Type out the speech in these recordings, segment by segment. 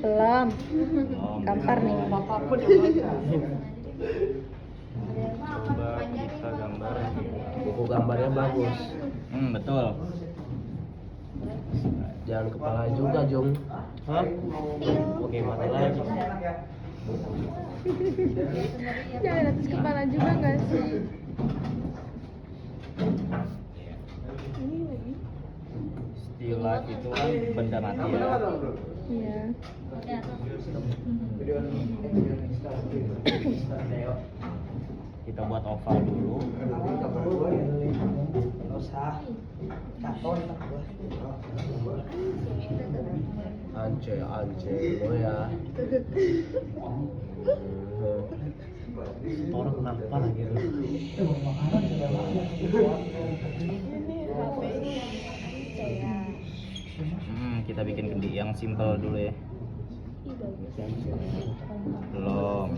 Belum. Gampar nih. Coba kita gambar. Buku gambarnya bagus. Betul. Jangan kepala juga, Jung. Hah? Oke, mata lagi. Jangan atas kepala juga nggak sih? Still life itu kan benda mati ya. Iya. Kita buat oval dulu. Ance lo ya. Orang kenapa lagi lu? Kita bikin kendi yang simple dulu ya. Belum.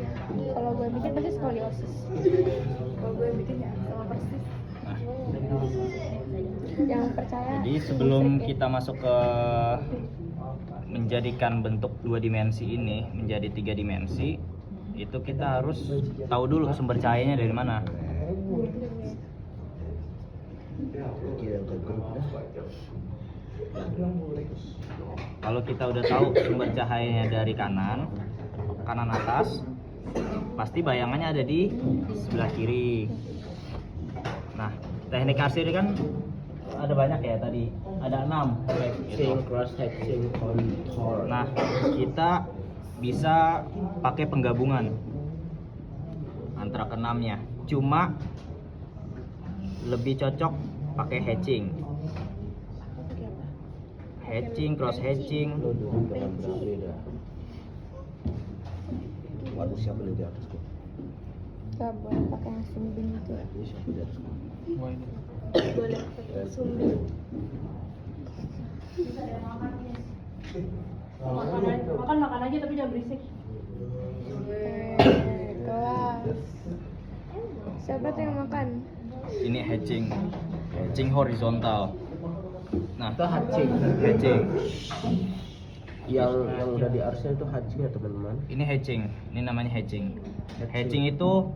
Kalau gue bikin pasti skoliosis. Kalau gue bikin ya sama persis. Nah, Jangan percaya. jadi sebelum kita masuk ke menjadikan bentuk 2 dimensi ini menjadi 3 dimensi, itu kita harus tahu dulu sumber cahayanya dari mana. Kalau kita udah tahu sumber cahayanya dari kanan atas, pasti bayangannya ada di sebelah kiri. Nah, teknik arsir kan ada banyak ya tadi, ada 6. Hatching, cross hatching, contour. Nah, kita bisa pakai penggabungan antara keenamnya. Cuma lebih cocok pakai hatching. Hatching, cross hatching. Lo dulu dengan berbeda. Waduh, siapa nih di atas tuh? Gak boleh pakai yang sumbing itu. Ini siapa di atas? Boleh pakai sumbing. Makan aja tapi jangan berisik. Kelas. Siapa tuh yang makan? Ini hatching. Hatching horizontal. Nah, Itu hatching. hatching. Yang udah di arsnya itu hatching ya teman-teman. Ini hatching. Ini namanya hatching. Hatching itu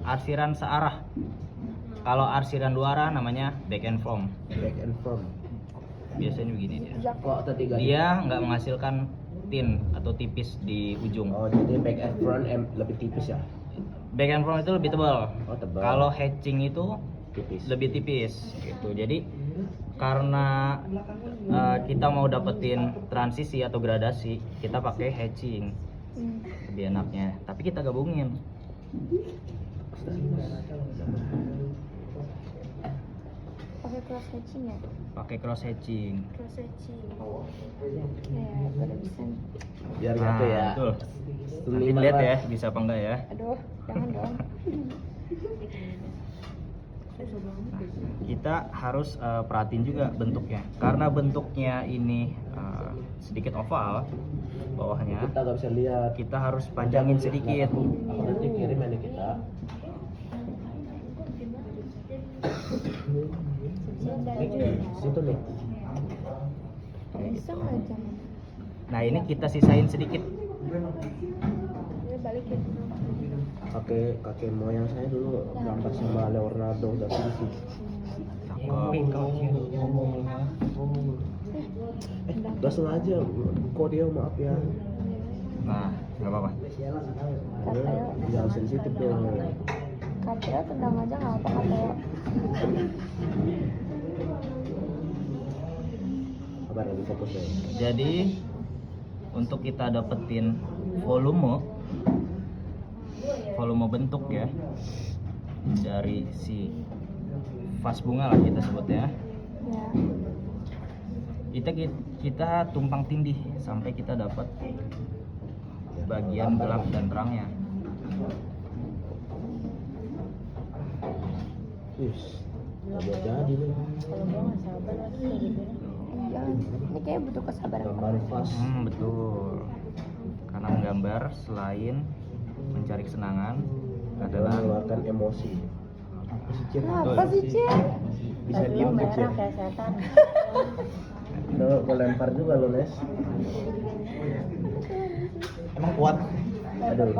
arsiran searah. Kalau arsiran 2 arah namanya back and form. Back and front. Biasanya begini dia. Kok ada 3? Dia nggak menghasilkan tin atau tipis di ujung. Oh, jadi back and front lebih tipis ya? Back and form itu lebih tebal. Oh, tebal. Kalau hatching itu Tipis. lebih tipis gitu. Jadi karena kita mau dapetin transisi atau gradasi, kita pakai hatching. Lebih enaknya. Tapi kita gabungin. Pakai cross hatching ya? Pakai cross hatching. Cross hatching. Ya, udah bisa. Biar nyatu ya. Betul. Nanti lihat ya, bisa apa enggak ya. Aduh, jangan dong. Kita harus perhatiin juga bentuknya. Karena bentuknya ini sedikit oval bawahnya, Kita nggak bisa lihat. kita harus panjangin sedikit. Nanti kirim ini kita. Situ nih. Bisa nggak jangan? Nah, ini kita sisain sedikit. Dia balikin. Kakek moyang saya dulu gambar sama Leonardo da Vinci. Gak sengaja, kok dia maaf ya. Nah, nggak apa-apa. Jangan sensitif dong. KPO tendang aja nggak apa KPO. Kabar lagi fokus ya. Jadi untuk kita dapetin volume bentuk ya dari si vas bunga lah kita sebut ya. Ya. Kita tumpang tindih sampai kita dapat bagian gelap dan terangnya. Udah jadi nih. Kalau gua nggak sabar lagi kayak gitu. Jangan. Ini kayak butuh kesabaran. Gambar pas. Betul. Karena menggambar selain mencari kesenangan adalah Mengeluarkan emosi. Apa sih, Cil? Bisa Baju diem merah kecil. kayak setan. Gue lempar juga lo Nes. Emang kuat. Aduh,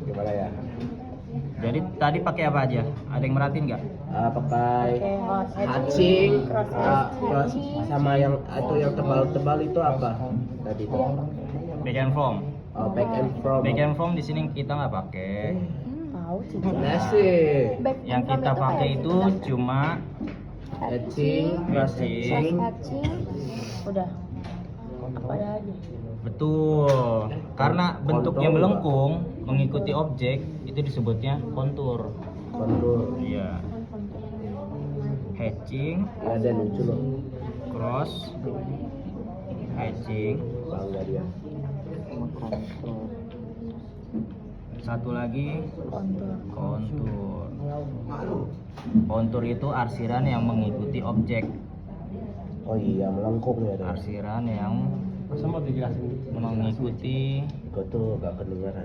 gimana ya? Jadi tadi pakai apa aja? Ada yang merhatiin nggak? Pakai Pakai hatching, cross sama yang itu yang tebal-tebal itu apa? Tadi itu. Back and foam. Back and from. Back and foam di sini kita nggak pakai. tahu sih. Nasi. Yang kita pakai itu cuma Hatching, cross hatching. Udah. Apa aja? betul. Karena bentuknya Kontur. melengkung mengikuti objek itu disebutnya kontur. Kontur. Iya. Hatching, Ya ada lucu loh. cross, hatching. Bangga dia. Satu lagi Kontur. kontur. Kontur itu arsiran yang mengikuti objek. Oh iya melengkung ya. Ada. Arsiran yang Sama dijelasin. mengikuti Gue tuh gak kedengaran.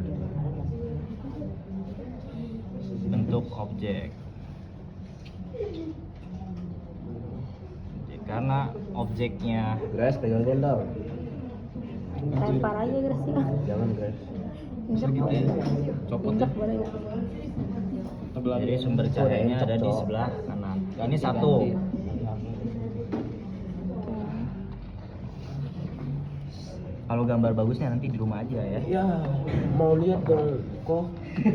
bentuk objek. Karena objeknya Guys, pegangin dong. Lempar aja Grace ya. Jangan guys. copot Injak boleh ya. jadi sumber cahayanya ada di sebelah kanan. Ini satu. Kalau gambar bagusnya nanti di rumah aja ya. Ya, mau lihat dong kok.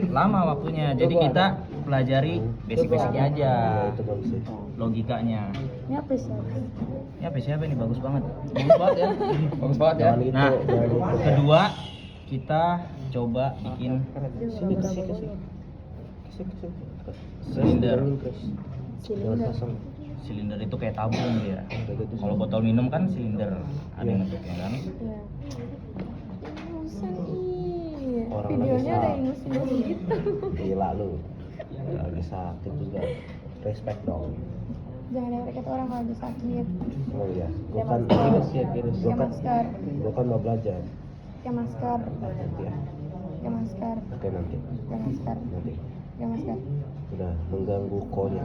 Lama waktunya. Jadi kita pelajari basic-basicnya aja. Ya, itu bagus sih. Logikanya. Ini apa sih? Ya siapa ini bagus banget. Bagus banget ya. Bagus banget ya. Jangan gitu, Nah, jangan gitu. kedua kita coba bikin Sini kasih kasih. silinder. Jangan pasang. Silinder itu kayak tabung dia. Kalau botol minum kan silinder ada yang bentuknya kan. Iya. Musan iya. Orang Videonya lagi ada yang musim gitu. Gila lu. Lagi sakit juga. Respect dong. Jangan yang kata orang kalau lagi sakit. Oh iya. Gua Pakai kan masker. gua kan Pakai masker. gua kan mau belajar. Pakai masker. Nanti ya. Pakai masker. Oke nanti. Pakai masker. Nanti. Pakai masker. Udah mengganggu konya.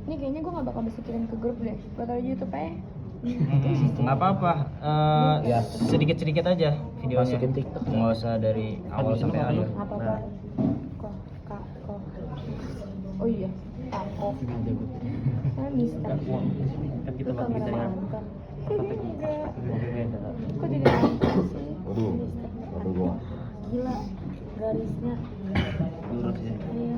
Ini kayaknya gue gak bakal bisa kirim ke grup deh. Gue taruh di YouTube aja. Nggak apa-apa. Ya. Sedikit-sedikit aja videonya. Masukin TikTok. Nggak usah dari awal sampai akhir. Apa Nah. kok? Kok. Oh iya. Tako. Saya Mister. Kan Itu kamera mantan. Enggak. Kok jadi mantan sih? Waduh. Waduh gua. Gila. Garisnya. Lurus ya. Iya.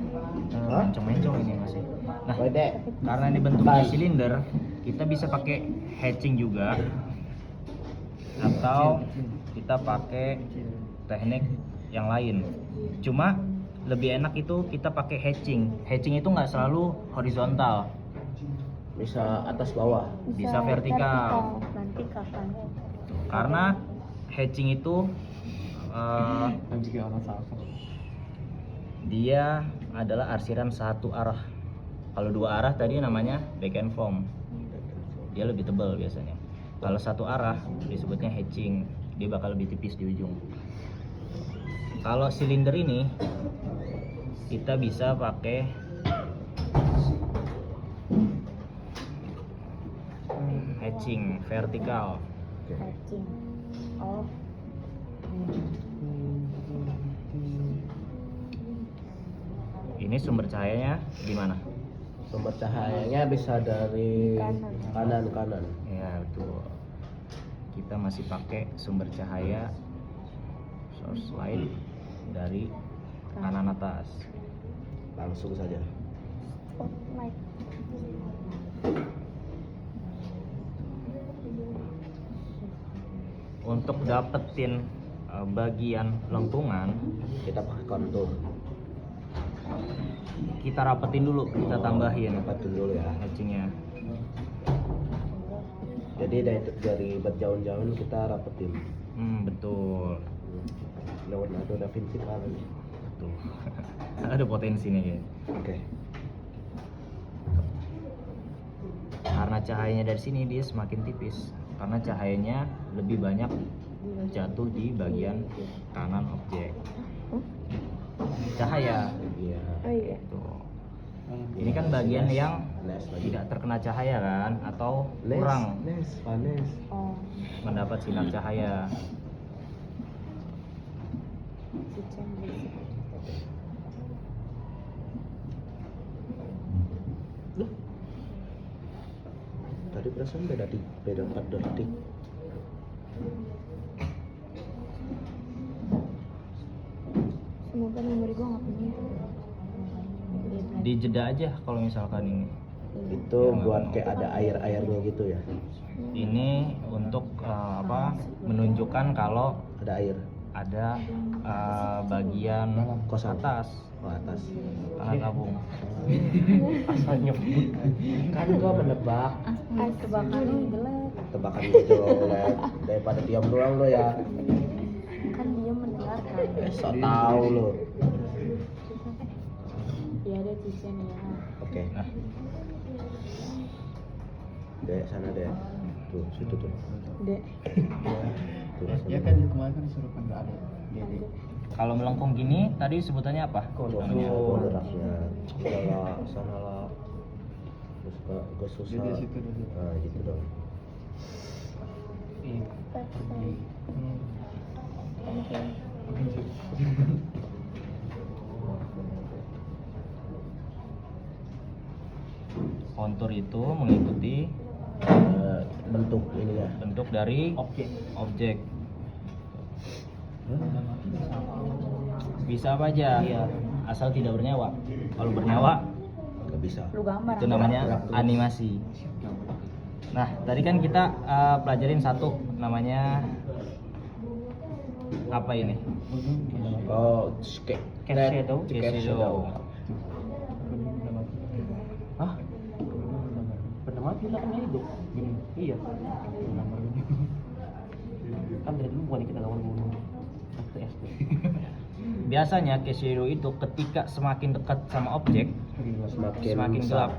Mencong-mencong ini masih. Nah, Wede. karena ini bentuknya silinder, kita bisa pakai hatching juga, atau kita pakai teknik yang lain. Cuma lebih enak itu kita pakai hatching. Hatching itu nggak selalu horizontal, Bisa atas bawah. bisa vertikal. Nanti kakaknya. Karena hatching itu dia adalah arsiran satu arah. Kalau dua arah tadi namanya back and foam. Dia lebih tebal biasanya. Kalau satu arah disebutnya hatching. Dia bakal lebih tipis di ujung. Kalau silinder ini kita bisa pakai hatching vertikal. Hatching. Oh. Ini sumber cahayanya gimana? Sumber cahayanya bisa dari kanan. Ya betul. Kita masih pakai sumber cahaya source light dari kanan atas. Langsung saja. Spotlight. Untuk dapetin bagian lengkungan, Kita pakai kontur. kita rapetin dulu, kita tambahin Dapatin dulu ya. hatchingnya. Jadi dari berjauh-jauh kita rapetin. Betul. Leonardo da Vinci kali. Tuh. Ada potensi nih guys. Oke. Karena cahayanya dari sini dia semakin tipis. Karena cahayanya lebih banyak jatuh di bagian kanan objek. Cahaya. Iya. Oh iya. Tuh. Ini kan bagian yang Nes lagi. tidak terkena cahaya kan, atau Nes, kurang Nes, panes. Oh, mendapat sinar cahaya. Cincin berisik. Loh. Tadi perasaan beda 4 detik. Semoga memori gue nggak penuh. Di jeda aja kalau misalkan ini. Itu buat kayak ada air-airnya gitu ya. Ini untuk menunjukkan kalau Ada air. ada bagian Kosong. atas Oh, atas. tanah tabung. Asalnya kan gua menebak Tebakan lu jelek. tebakan gitu oleh daripada diam doang lo ya. Kan dia mendengarkan. Sok tahu lo. Ya ada cincin ya. Oke. Nah, Dek sana deh. Tuh, situ tuh. Dek. Tuh, Ya sana. kan kemarin kan disuruh kan nggak ada. Jadi kalau melengkung gini tadi sebutannya apa? Namanya. Oh, geraknya. Sana lah. Terus ke susah. Jadi situ dulu. Nah, gitu dong. iya. Pergi. Kontur itu mengikuti Bentuk ininya. bentuk dari Oke. objek. Bisa apa aja, asal tidak bernyawa. Kalau bernyawa Nggak bisa. Lu gambar. itu namanya animasi. Nah, tadi kan kita pelajarin satu namanya apa ini? Oh, kayak Case shadow. Hah? Pernah mati lah kan hidup. Gini. Iya. Kan dari dulu bukan kita kawan dulu. Waktu SD. Biasanya case shadow itu ketika semakin dekat sama objek, semakin gelap.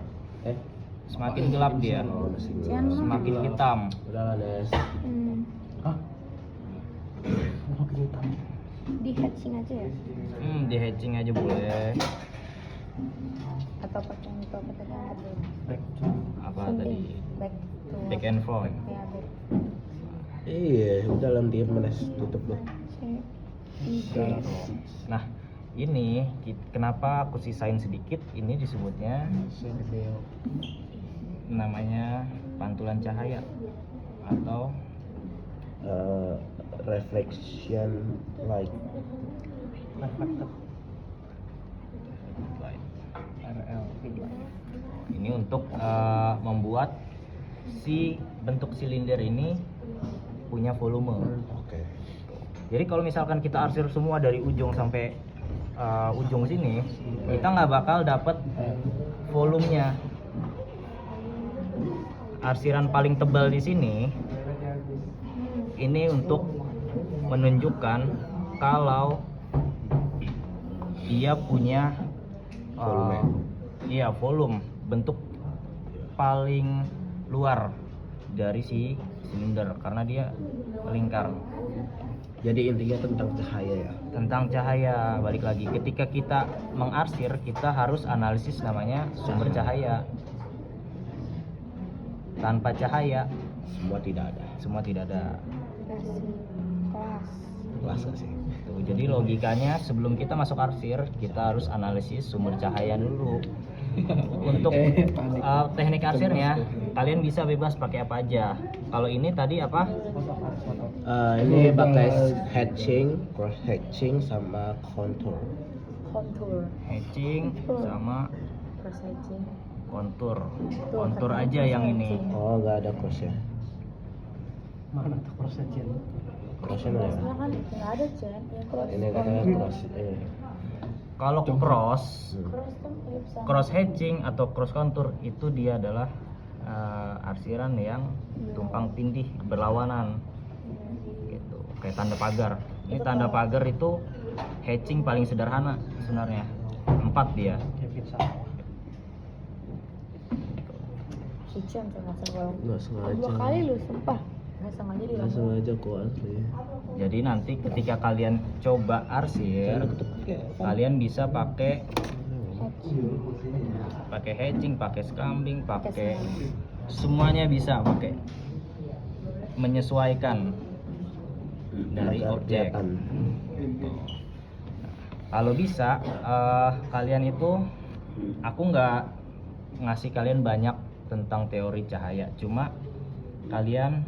Semakin gelap dia, Oh, masih gelap. Jangan semakin hitam. Udah lah, Nes. Hah? Makin hitam. Di hatching aja ya. Di hatching aja boleh. Atau pakai itu apa tadi yang kedua? Back. Apa tadi? Back to Back and front. ya back. Iya, udah lah diam Nes, tutup lo. Nah, ini kenapa aku sisain sedikit? Ini disebutnya namanya pantulan cahaya atau Reflection light. light. RL. Ini untuk membuat si bentuk silinder ini punya volume. Oke. Jadi kalau misalkan kita arsir semua dari ujung sampai ujung sini, kita nggak bakal dapet volumenya. Arsiran paling tebal di sini ini untuk menunjukkan kalau dia punya iya volume, bentuk paling luar dari si silinder karena dia melingkar. Jadi intinya tentang cahaya ya. Tentang cahaya, balik lagi ketika kita mengarsir kita harus analisis namanya sumber cahaya. Tanpa cahaya Semua tidak ada. semua tidak ada. Versi kelas. Kelas nggak sih? Tuh, jadi logikanya sebelum kita masuk arsir kita harus analisis sumber cahaya dulu. Untuk teknik arsirnya kalian bisa bebas pakai apa aja. Kalau ini tadi apa? Ini pakai hatching, cross hatching sama contour. Contour. Hatching sama Cross hatching. kontur. Kontur aja yang ini. Oh, nggak ada crossnya. Mana tuh cross-hatching? Crossnya mana ya? Crossnya kan nggak ada Jen. Ya cross. Ini katanya cross. Kalau cross Cross kan ellipsa. cross hatching atau cross contour itu dia adalah arsiran yang tumpang tindih berlawanan gitu, kayak tanda pagar. Ini tanda pagar itu hatching paling sederhana sebenarnya, 4 dia. Kayak pizza. Cincin nggak sengaja. Nggak sengaja. 2 kali lu, sumpah. Nggak sengaja di Nggak sengaja kok asli. Jadi nanti ketika kalian coba arsir kalian bisa pakai pakai hatching, pakai scambling, pakai semuanya bisa pakai, menyesuaikan dari Agar objek. kelihatan. Kalau bisa kalian itu, aku nggak ngasih kalian banyak tentang teori cahaya, cuma kalian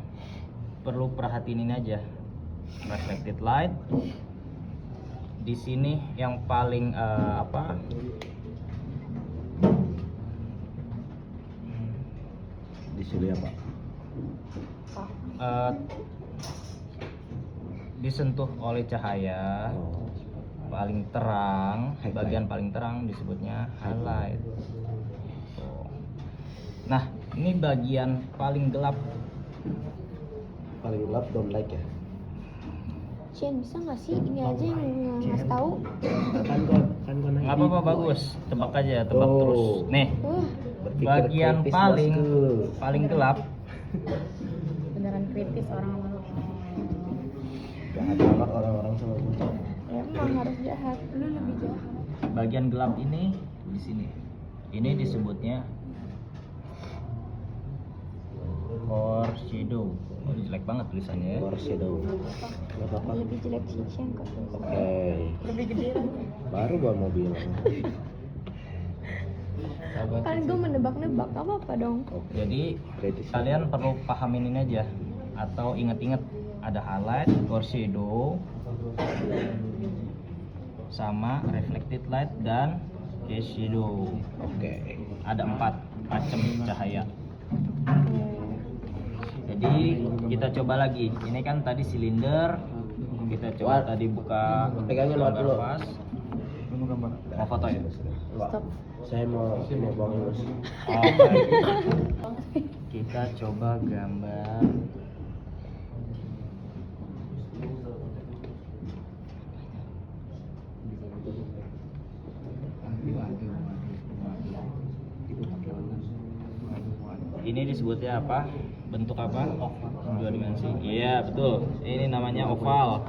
perlu perhatiin ini aja, reflected light. Di sini yang paling Di sini ya Pak. disentuh oleh cahaya Oh. paling terang, Highlight. bagian paling terang disebutnya highlight. Tuh. Nah, ini bagian paling gelap. Paling gelap don't like ya. Cian, bisa nggak sih ini aja yang ngasih tahu? Kan gua naik Nggak apa-apa, di- bagus. Tebak aja, tebak Oh. terus. Nih, Berpikir bagian kritis, paling bosku. paling gelap. Beneran kritis orang sama lu. Jahat banget orang-orang sama gue. Emang harus jahat. Lu lebih jahat. Bagian gelap ini di sini. Ini disebutnya core shadow. Oh, ini jelek banget tulisannya ya. Core shadow. Gak apa-apa. Lebih jelek sih Cian kok. Oke. Lebih gede lagi. Baru gua mau bilang. Kan gue menebak-nebak, gak apa-apa dong. Oke. Jadi Kritis. kalian perlu pahamin ini aja, atau inget-inget ada highlight, core shadow, sama reflected light dan case shadow. Oke. Ada 4 macam cahaya. Jadi kita coba lagi. Ini kan tadi silinder. Kita coba What? tadi buka Pegangin Wat, dulu. kanvas. Mau foto ya? Pak, saya mau buang Mas. Oke. Kita coba gambar. Ini disebutnya apa? Bentuk apa? Dua dimensi. Iya, betul. Ini namanya oval.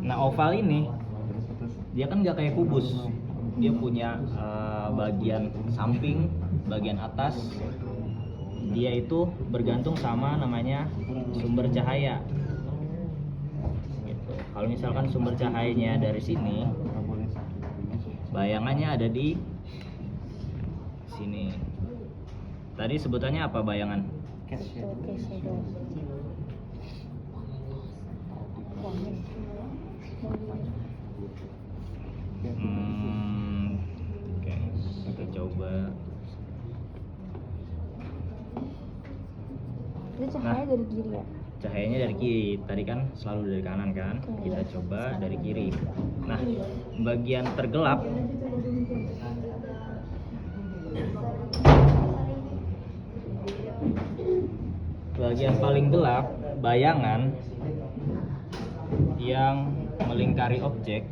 Nah, oval ini dia kan nggak kayak kubus. Dia punya bagian samping, bagian atas. Dia itu bergantung sama namanya sumber cahaya. Gitu. Kalau misalkan sumber cahayanya dari sini, bayangannya ada di sini. Tadi sebutannya apa bayangan? Itu case shadow. Oke, kita coba. Itu cahaya dari kiri ya? Cahayanya dari kiri, tadi kan selalu dari kanan kan? Kita coba dari kiri. Nah, bagian tergelap bagian paling gelap, bayangan yang melingkari objek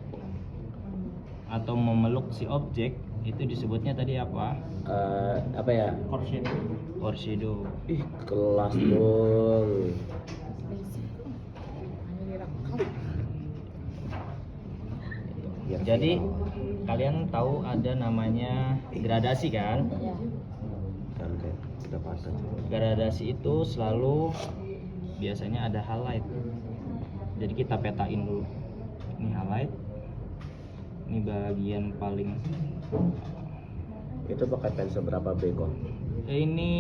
atau memeluk si objek, itu disebutnya tadi apa? Apa ya? Core shadow. Ih, kelas dong. Biar Jadi viral. kalian tahu ada namanya gradasi kan? Ya. Kan kayak udah patah. Gradasi itu selalu biasanya ada highlight. Jadi kita petain dulu. Ini highlight. Ini bagian paling. Itu pakai pensil berapa B kok? Ini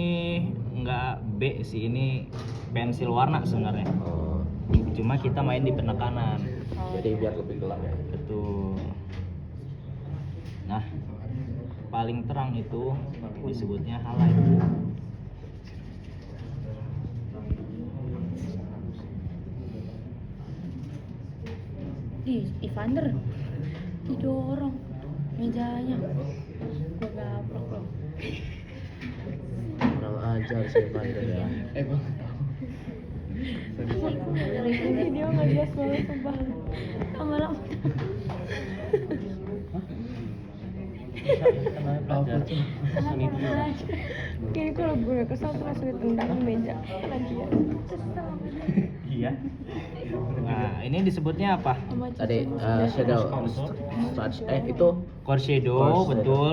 enggak B sih, ini pensil warna sebenarnya. Oh, Cuma kita main di penekanan. jadi biar lebih gelap ya. Betul. Nah, paling terang itu disebutnya highlight. Ih, Evander didorong mejanya. Gue gaplok loh. Kurang ajar sih Vander ya. Ini video nggak jelas banget sumpah. Lama-lama. Kayaknya kalau gue kesel tuh langsung ditendang meja lagi ya. Kesel. Iya. Nah, ini disebutnya apa? Tadi shadow itu Core shadow, Core shadow. betul.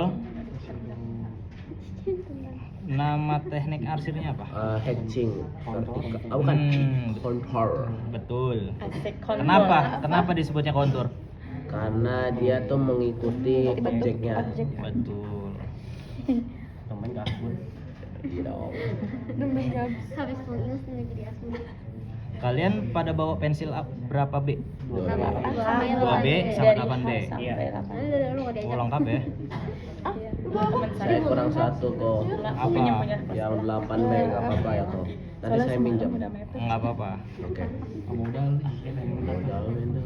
Nama teknik arsirnya apa? hatching bukan contour. Betul. Asik Kenapa? Kenapa disebutnya kontur? Karena dia tuh mengikuti objeknya. Betul. Temen gak asbun. Gitu. Habis mengingat jadi asli. Kalian pada bawa pensil berapa B? 2B sama 8B. Iya. Oh, lengkap ya? Saya kurang satu kok. Apa? Yang 8B nggak apa-apa ya kok. Tadi saya minjem. Nggak apa-apa. Oke. Modal. Modal mendal.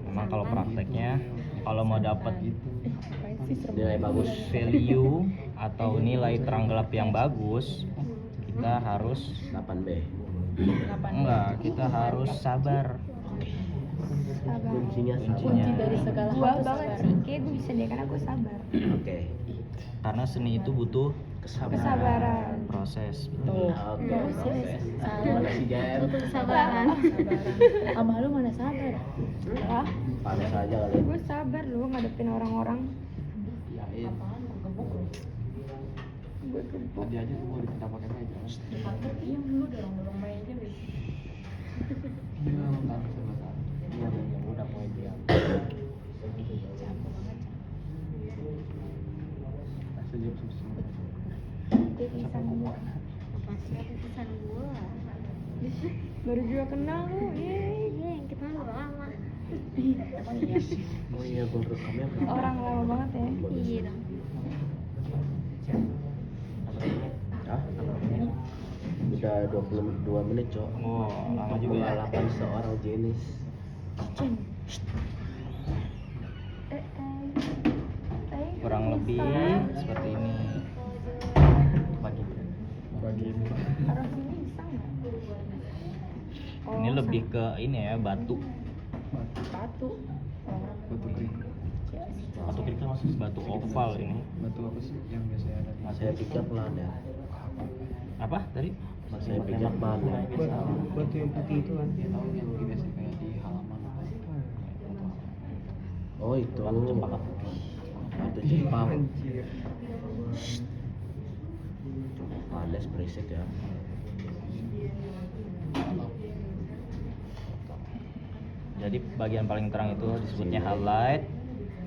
Memang kalau prakteknya, kalau mau dapat Nilai bagus. value atau nilai terang gelap yang bagus, kita harus 8B. enggak, kita harus sabar. Kuncinya Kuncinya. sabar. Dari segala Gua hal banget sih, kayak gue bisa deh karena gue sabar. Oke. Karena seni itu butuh Kesabaran. proses. Tuh. Oke. Proses. Mana si Jem? Butuh kesabaran. Sama lu mana sabar? Lah, Panas aja kali. gue sabar loh ngadepin orang-orang. Yain. Gue gebuk. Tadi aja gua dipinta pakai meja. Iya lu dorong meja wis. Iya, yang udah poin dia. Senyum senyum. Tulisan gue. Masih tulisan gua. Baru juga kenal lu, yeay. Iya, yang kita udah lama. Oh iya, gua rekamnya berapa? Orang lama banget ya. Iya dong. Hah? Udah 22 menit, Cok. Oh, lama juga ya. Pengalaman seorang jenis. Kurang lebih seperti ini. Bagi. Taruh sini bisa nggak? Ini lebih ke ini ya, batu. Batu. Batu kering. Batu kita masih batu oval ini. Batu apa sih yang biasanya ada di Saya pikir planet. Apa tadi? Saya pikir planet. batu yang putih itu kan dia tahu yang biasa kayak di halaman apa Oh itu. batu cempaka. Batu Jepang. Panas berisik ya. Jadi bagian paling terang itu disebutnya highlight.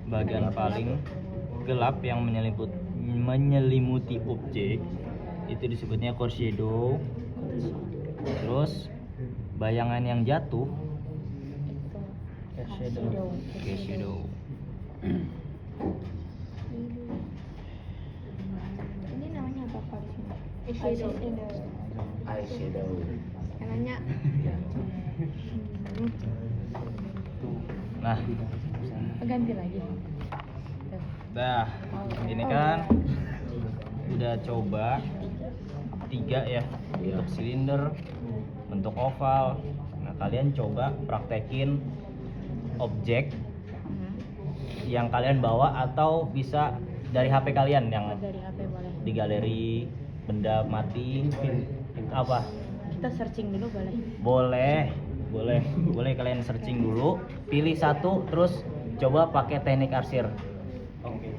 Bagian paling gelap yang menyelimuti objek itu disebutnya core shadow. Terus bayangan yang jatuh core shadow. Ini namanya apa Pak di sini? Eyeshadow. Eyeshadow. Yang nanya. Nah, Ganti lagi. dah ini kan udah coba 3 ya, Iya. bentuk silinder, bentuk oval. Nah, kalian coba praktekin objek yang kalian bawa atau bisa dari HP kalian yang Dari HP boleh. di galeri benda mati apa Kita searching dulu boleh. boleh kalian searching dulu, pilih satu terus coba pakai teknik arsir. Oke.